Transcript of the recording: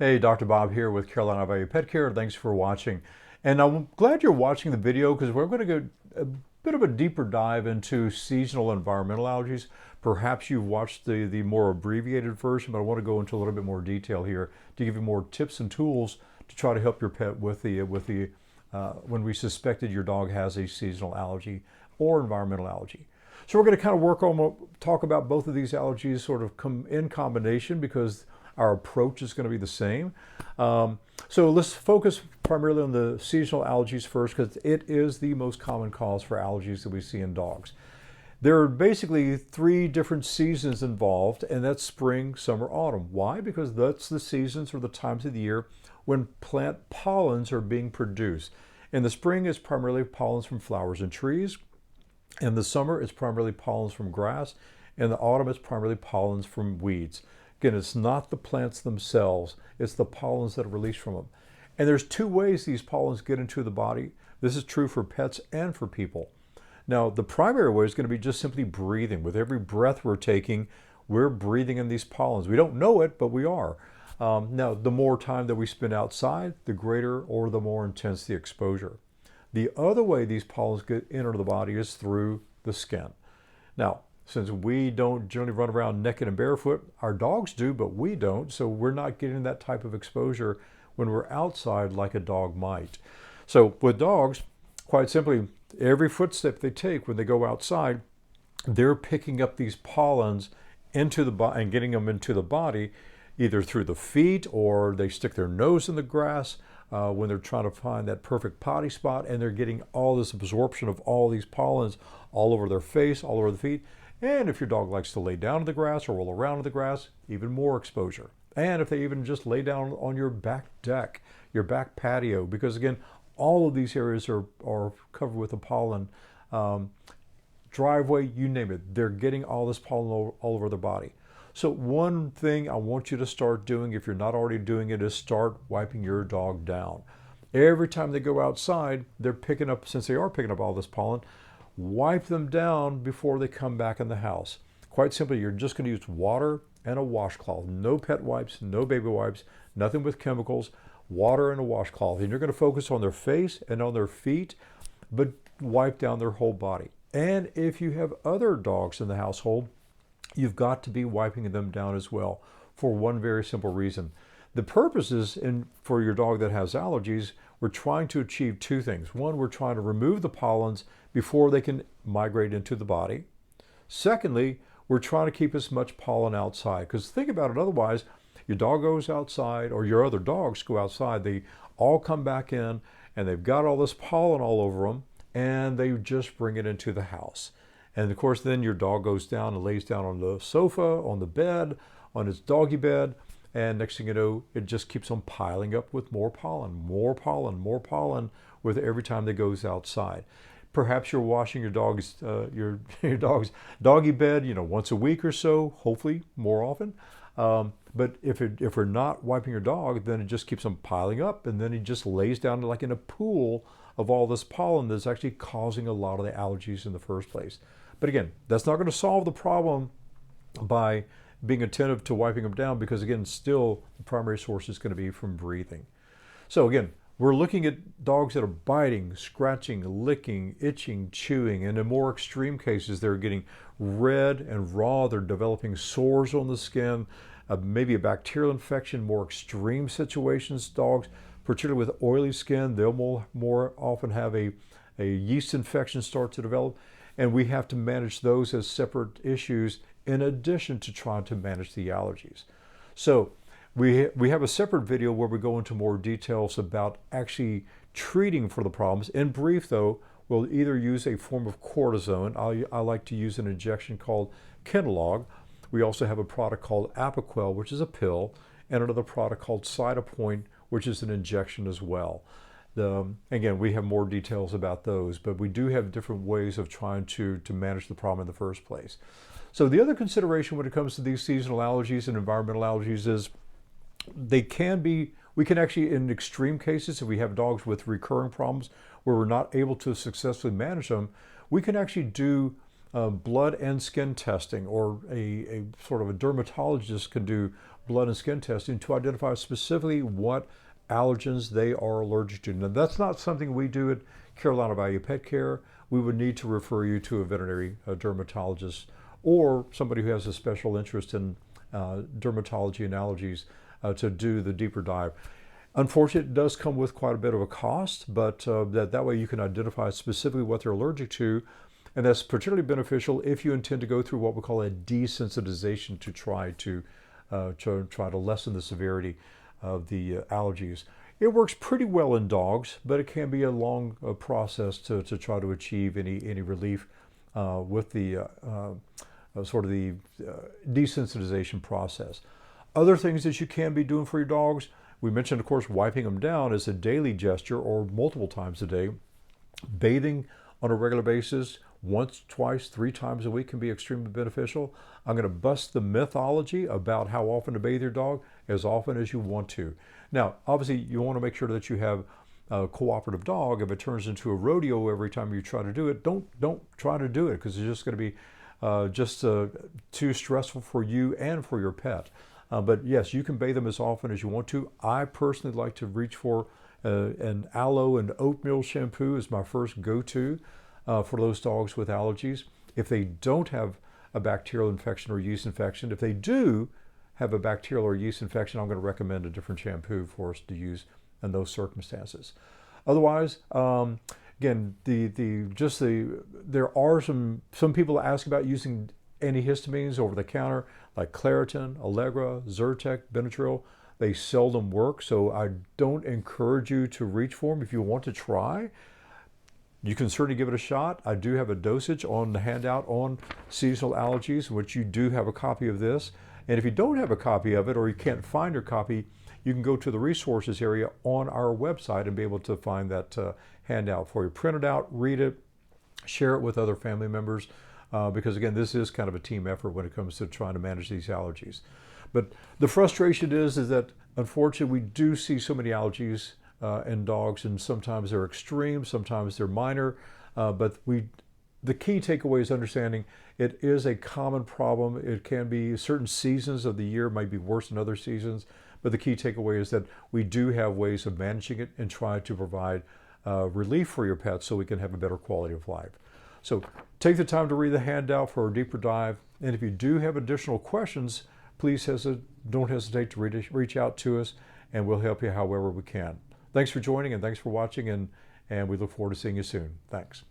Hey, Dr. Bob here with Carolina Value Pet Care. Thanks for watching. And I'm glad you're watching the video because we're going to go a bit of a deeper dive into seasonal environmental allergies. Perhaps you've watched the more abbreviated version, but I want to go into a little bit more detail here to give you more tips and tools to try to help your pet with when we suspected your dog has a seasonal allergy or environmental allergy. So we're going to kind of talk about both of these allergies sort of in combination because our approach is going to be the same. So let's focus primarily on the seasonal allergies first because it is the most common cause for allergies that we see in dogs. There are basically three different seasons involved, and that's spring, summer, autumn. Why? Because that's the seasons or the times of the year when plant pollens are being produced. In the spring, it's primarily pollens from flowers and trees. In the summer, it's primarily pollens from grass. In the autumn, it's primarily pollens from weeds. Again, it's not the plants themselves, it's the pollens that are released from them. And there's two ways these pollens get into the body. This is true for pets and for people. Now, the primary way is going to be just simply breathing. With every breath we're taking, we're breathing in these pollens. We don't know it, but we are. Now, the more time that we spend outside, the greater or the more intense the exposure. The other way these pollens enter the body is through the skin. Now, since we don't generally run around naked and barefoot, our dogs do, but we don't, so we're not getting that type of exposure when we're outside like a dog might. So with dogs, quite simply, every footstep they take when they go outside, they're picking up these pollens into the body and getting them into the body, either through the feet or they stick their nose in the grass when they're trying to find that perfect potty spot, and they're getting all this absorption of all these pollens all over their face, all over the feet. And if your dog likes to lay down in the grass or roll around in the grass, even more exposure. And if they even just lay down on your back deck, your back patio, because again, all of these areas are covered with the pollen. Driveway, you name it, they're getting all this pollen all over their body. So one thing I want you to start doing, if you're not already doing it, is start wiping your dog down. Every time they go outside, they're picking up, since they are picking up all this pollen, wipe them down before they come back in the house. Quite simply, you're just going to use water and a washcloth. No pet wipes, no baby wipes, nothing with chemicals, water and a washcloth. And you're going to focus on their face and on their feet, but wipe down their whole body. And if you have other dogs in the household, you've got to be wiping them down as well for one very simple reason. The purpose is, for your dog that has allergies, we're trying to achieve two things. One, we're trying to remove the pollens before they can migrate into the body. Secondly, we're trying to keep as much pollen outside. Because think about it, otherwise, your dog goes outside, or your other dogs go outside, they all come back in, and they've got all this pollen all over them, and they just bring it into the house. And of course, then your dog goes down and lays down on the sofa, on the bed, on its doggy bed, and next thing you know, it just keeps on piling up with more pollen, more pollen, more pollen with every time that goes outside. Perhaps you're washing your dog's dog's doggy bed, once a week or so, hopefully more often. But if we're not wiping your dog, then it just keeps on piling up, and then he just lays down like in a pool of all this pollen that's actually causing a lot of the allergies in the first place. But again, that's not going to solve the problem by being attentive to wiping them down, because again, still the primary source is going to be from breathing. So again, we're looking at dogs that are biting, scratching, licking, itching, chewing, and in more extreme cases, they're getting red and raw. They're developing sores on the skin, maybe a bacterial infection. More extreme situations, dogs, particularly with oily skin, they'll more often have a yeast infection start to develop, and we have to manage those as separate issues in addition to trying to manage the allergies. So we have a separate video where we go into more details about actually treating for the problems. In brief though, we'll either use a form of cortisone. I like to use an injection called Kenalog. We also have a product called Apoquel, which is a pill, and another product called Cytopoint, which is an injection as well. Again, we have more details about those, but we do have different ways of trying to manage the problem in the first place. So the other consideration when it comes to these seasonal allergies and environmental allergies is we can actually, in extreme cases, if we have dogs with recurring problems where we're not able to successfully manage them, we can actually do blood and skin testing, or a sort of a dermatologist can do blood and skin testing to identify specifically what allergens they are allergic to. Now, that's not something we do at Carolina Value Pet Care. We would need to refer you to a veterinary dermatologist or somebody who has a special interest in dermatology and allergies to do the deeper dive. Unfortunately, it does come with quite a bit of a cost, but that way you can identify specifically what they're allergic to, and that's particularly beneficial if you intend to go through what we call a desensitization to try to lessen the severity of the allergies. It works pretty well in dogs, but it can be a long process to try to achieve any relief with the sort of the desensitization process. Other things that you can be doing for your dogs, we mentioned, of course, wiping them down as a daily gesture or multiple times a day. Bathing on a regular basis, once, twice, 3 times a week can be extremely beneficial. I'm going to bust the mythology about how often to bathe your dog, as often as you want to. Now, obviously, you want to make sure that you have a cooperative dog. If it turns into a rodeo every time you try to do it, don't try to do it, because it's just going to be too stressful for you and for your pet. But yes, you can bathe them as often as you want to. I personally like to reach for an aloe and oatmeal shampoo as my first go-to for those dogs with allergies. If they don't have a bacterial infection or yeast infection, if they do have a bacterial or yeast infection, I'm going to recommend a different shampoo for us to use in those circumstances. Otherwise, again, there are some people ask about using antihistamines over the counter, like Claritin, Allegra, Zyrtec, Benadryl. They seldom work, so I don't encourage you to reach for them. If you want to try, you can certainly give it a shot. I do have a dosage on the handout on seasonal allergies, in which you do have a copy of this. And if you don't have a copy of it, or you can't find your copy, you can go to the resources area on our website and be able to find that handout for you. Print it out, read it, share it with other family members, because again, this is kind of a team effort when it comes to trying to manage these allergies. But the frustration is that unfortunately we do see so many allergies in dogs, and sometimes they're extreme, sometimes they're minor, but the key takeaway is understanding it is a common problem. It can be certain seasons of the year might be worse than other seasons, but the key takeaway is that we do have ways of managing it and try to provide relief for your pets so we can have a better quality of life. So take the time to read the handout for a deeper dive, and if you do have additional questions, please don't hesitate to reach out to us, and we'll help you however we can. Thanks for joining, and thanks for watching, and we look forward to seeing you soon. Thanks.